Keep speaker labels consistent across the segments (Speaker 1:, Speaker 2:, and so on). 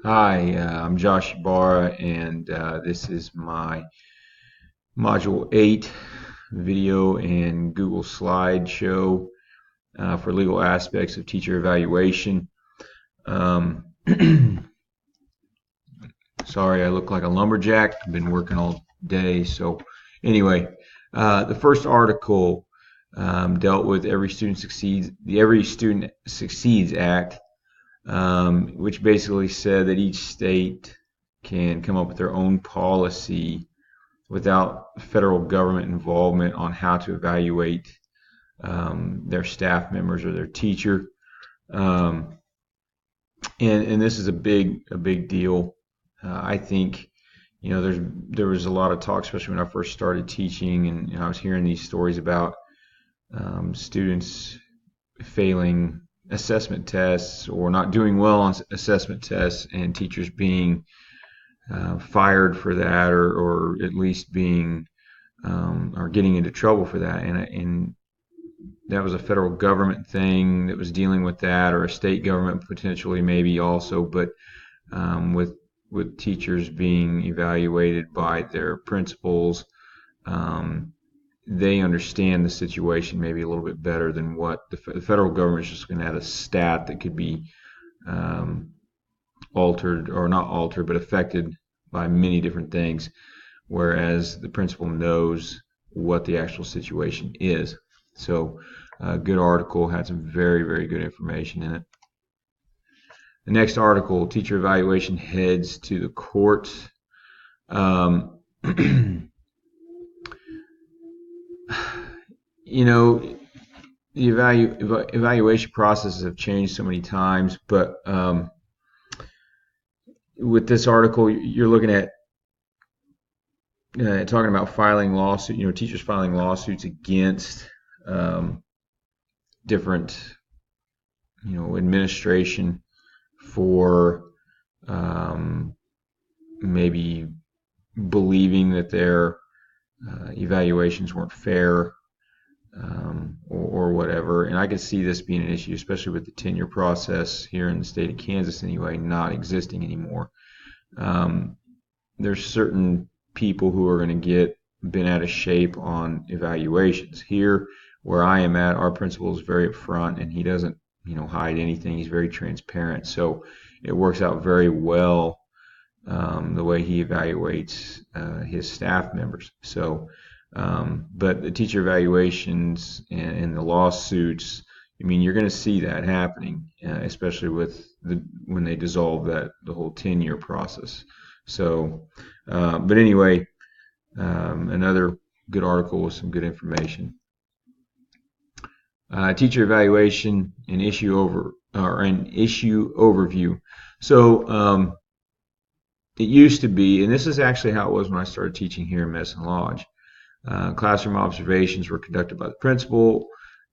Speaker 1: Hi, I'm Josh Barra, and this is my Module 8 video and Google slideshow for legal aspects of teacher evaluation. Um, Sorry, I look like a lumberjack. I've been working all day. So, anyway, the first article dealt with the Every Student Succeeds Act, which basically said that each state can come up with their own policy without federal government involvement on how to evaluate their staff members or their teacher. Um, and this is a big deal. I think there was a lot of talk, especially when I first started teaching, and I was hearing these stories about students failing assessment tests or not doing well on assessment tests, and teachers being fired for that, or at least being or getting into trouble for that. And that was a federal government thing that was dealing with that, or a state government potentially maybe also, but with teachers being evaluated by their principals, they understand the situation maybe a little bit better than what the federal government is just going to add a stat that could be altered, or not altered, but affected by many different things, whereas the principal knows what the actual situation is. So, a good article, had some very, very good information in it. The next article, teacher evaluation heads to the courts. You know, the evaluation processes have changed so many times, but with this article, you're looking at talking about filing lawsuits. Teachers filing lawsuits against different, administration for maybe believing that their evaluations weren't fair, or whatever. And I could see this being an issue, especially with the tenure process here in the state of Kansas anyway, not existing anymore. There's certain people who are going to get bent out of shape on evaluations. Here, where I am at, our principal is very upfront, and he doesn't, hide anything. He's very transparent. So it works out very well, the way he evaluates his staff members. So, but the teacher evaluations and the lawsuits, you're going to see that happening, especially with when they dissolve the whole tenure process. So, but anyway, another good article with some good information. Teacher evaluation and an issue overview. So it used to be, and this is actually how it was when I started teaching here in Medicine Lodge. Classroom observations were conducted by the principal,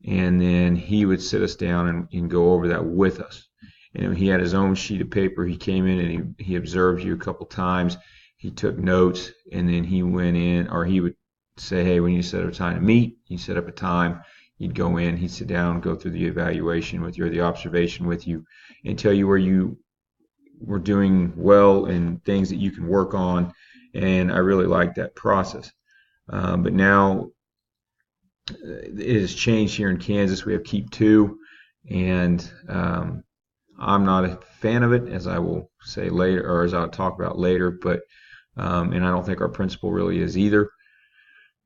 Speaker 1: and then he would sit us down and go over that with us. And he had his own sheet of paper. He came in and he observed you a couple times. He took notes, and then he went in, or he would say, hey, when you set up a time to meet, you set up a time. He'd go in, he'd sit down, go through the evaluation with you, or the observation with you, and tell you where you were doing well and things that you can work on. And I really liked that process. But now it has changed here in Kansas. We have Keep 2, and I'm not a fan of it, as I will say later, or as I'll talk about later. But and I don't think our principal really is either.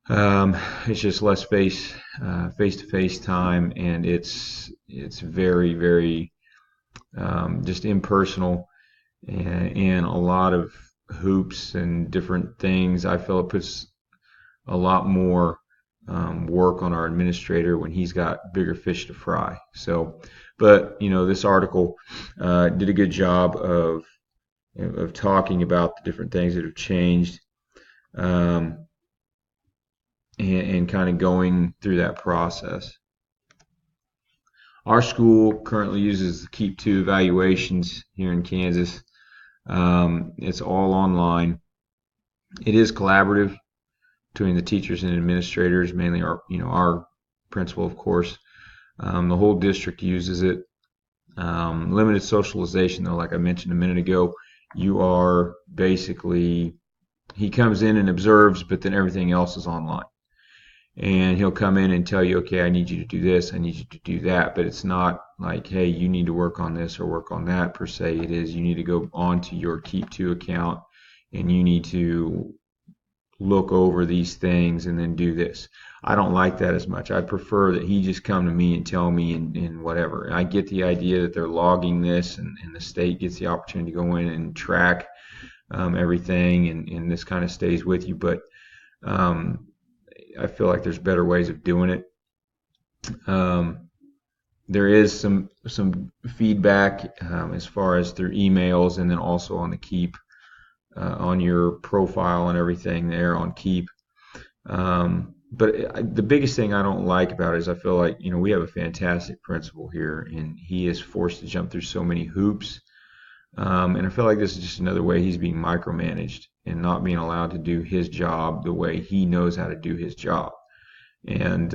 Speaker 1: It's just less face-to-face time, and it's very, very just impersonal, and a lot of hoops and different things. I feel it puts a lot more work on our administrator when he's got bigger fish to fry. So, but this article did a good job of talking about the different things that have changed, and kind of going through that process. Our school currently uses the Keep 2 evaluations here in Kansas. It's all online. It is collaborative between the teachers and administrators, mainly our principal, of course. The whole district uses it. Limited socialization, though, like I mentioned a minute ago, you are basically, he comes in and observes, but then everything else is online. And he'll come in and tell you, okay, I need you to do this, I need you to do that. But it's not like, hey, you need to work on this or work on that per se. It is, you need to go onto your Keep2 account and you need to look over these things and then do this. I don't like that as much. I prefer that he just come to me and tell me and whatever. And I get the idea that they're logging this, and the state gets the opportunity to go in and track everything, and this kind of stays with you. But I feel like there's better ways of doing it. There is some feedback as far as through emails, and then also on the Keep, on your profile and everything there on Keep. But the biggest thing I don't like about it is I feel like, we have a fantastic principal here, and he is forced to jump through so many hoops. And I feel like this is just another way he's being micromanaged and not being allowed to do his job the way he knows how to do his job. And,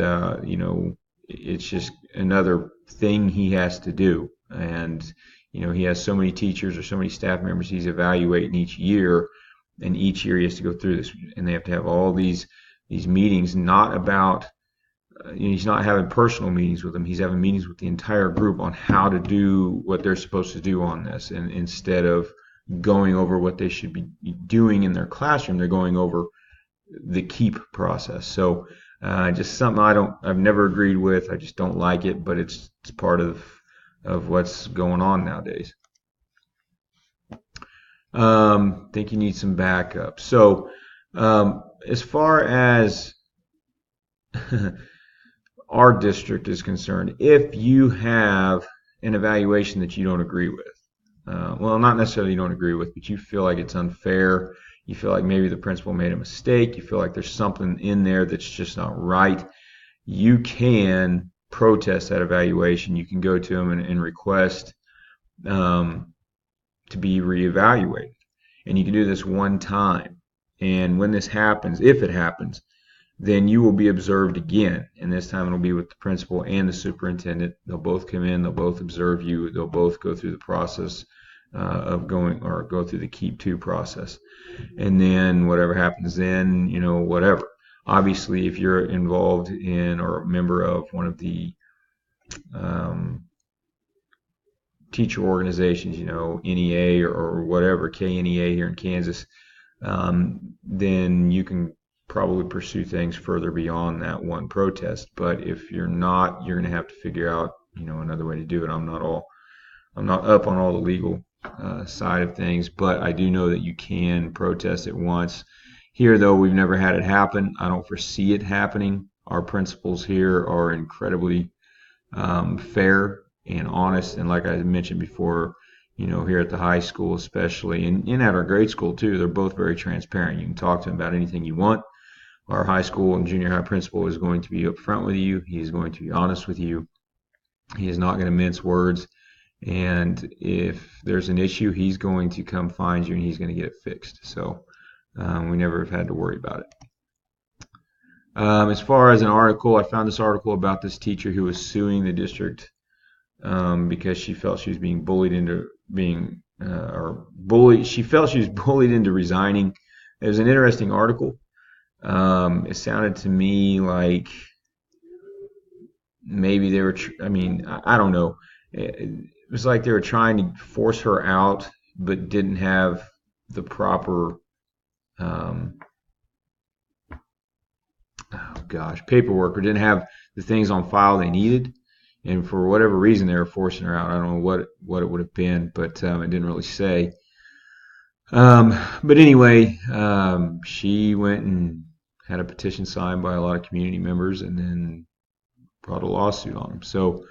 Speaker 1: it's just another thing he has to do. And, he has so many teachers or so many staff members he's evaluating each year, and each year he has to go through this, and they have to have all these meetings, not about, he's not having personal meetings with them, he's having meetings with the entire group on how to do what they're supposed to do on this. And instead of going over what they should be doing in their classroom, they're going over the Keep process. So just something I've never agreed with. I just don't like it, but it's part of what's going on nowadays. Think you need some backup. So as far as our district is concerned, if you have an evaluation that you don't agree with, well, not necessarily you don't agree with, but you feel like it's unfair, you feel like maybe the principal made a mistake, you feel like there's something in there that's just not right, you can protest that evaluation. You can go to them and request to be reevaluated. And you can do this one time. And when this happens, if it happens, then you will be observed again. And this time it'll be with the principal and the superintendent. They'll both come in, they'll both observe you, they'll both go through the process of go through the Keep2 process. And then whatever happens then, whatever. Obviously, if you're involved in or a member of one of the teacher organizations, NEA or whatever, KNEA here in Kansas, then you can probably pursue things further beyond that one protest. But if you're not, you're going to have to figure out, another way to do it. I'm not up on all the legal side of things, but I do know that you can protest it once. Here, though, we've never had it happen. I don't foresee it happening. Our principals here are incredibly fair and honest, and like I mentioned before, here at the high school especially, and at our grade school too, they're both very transparent. You can talk to them about anything you want. Our high school and junior high principal is going to be upfront with you. He is going to be honest with you. He is not going to mince words. And if there's an issue, he's going to come find you and he's going to get it fixed. So we never have had to worry about it. As far as an article, I found this article about this teacher who was suing the district because she felt she was being bullied into she felt she was bullied into resigning. It was an interesting article. It sounded to me like maybe they were, I don't know. It was like they were trying to force her out, but didn't have the proper, paperwork, or didn't have the things on file they needed. And for whatever reason, they were forcing her out. I don't know what it would have been, but it didn't really say. But anyway, she went and had a petition signed by a lot of community members and then brought a lawsuit on them. So,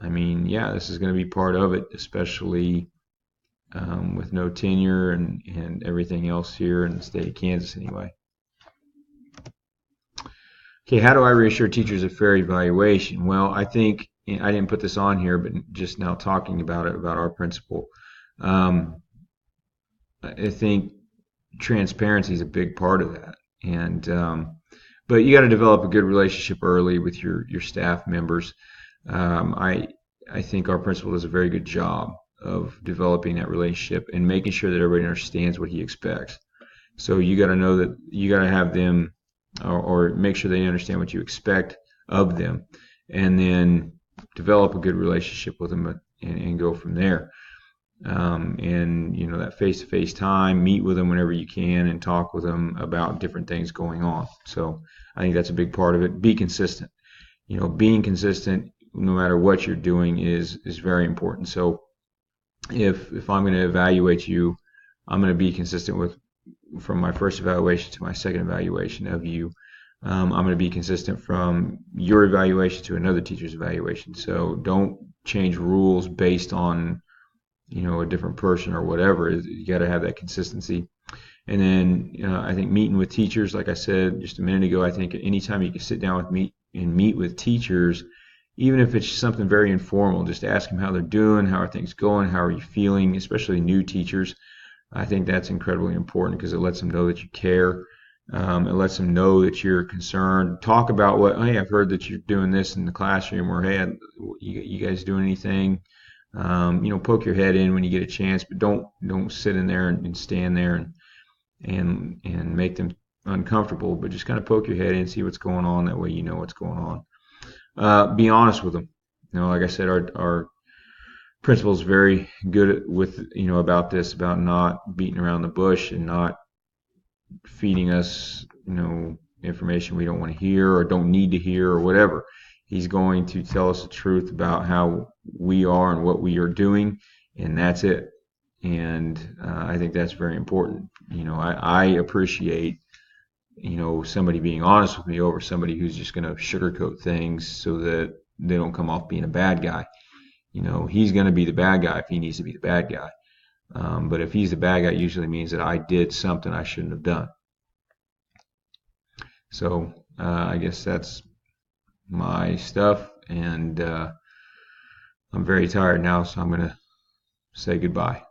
Speaker 1: this is going to be part of it, especially with no tenure and everything else here in the state of Kansas anyway. Okay, how do I reassure teachers of fair evaluation? Well, I think, I didn't put this on here, but just now talking about it, about our principal, I think transparency is a big part of that. And but you got to develop a good relationship early with your staff members. I think our principal does a very good job of developing that relationship and making sure that everybody understands what he expects. So you got to know that you got to have them, or make sure they understand what you expect of them, and then develop a good relationship with them, and go from there. And that face-to-face time, meet with them whenever you can and talk with them about different things going on. So I think that's a big part of it. Be consistent. Being consistent no matter what you're doing is very important. So if I'm going to evaluate you, I'm going to be consistent from my first evaluation to my second evaluation of you. I'm going to be consistent from your evaluation to another teacher's evaluation. So don't change rules based on a different person or whatever. You got to have that consistency. And then I think meeting with teachers, like I said just a minute ago, I think anytime you can sit down with meet with teachers, even if it's something very informal, just ask them how they're doing, how are things going, how are you feeling, especially new teachers. I think that's incredibly important because it lets them know that you care. It lets them know that you're concerned. Talk about hey, I've heard that you're doing this in the classroom, or hey, you guys doing anything? Poke your head in when you get a chance, but don't sit in there and stand there and make them uncomfortable. But just kind of poke your head in, see what's going on. That way you know what's going on. Be honest with them. Like I said, our principal's very good about this, about not beating around the bush and not feeding us information we don't want to hear or don't need to hear or whatever. He's going to tell us the truth about how we are and what we are doing, and that's it. And I think that's very important. I appreciate somebody being honest with me over somebody who's just going to sugarcoat things so that they don't come off being a bad guy. He's going to be the bad guy if he needs to be the bad guy. But if he's the bad guy, it usually means that I did something I shouldn't have done. So I guess that's my stuff, and I'm very tired now, so I'm going to say goodbye.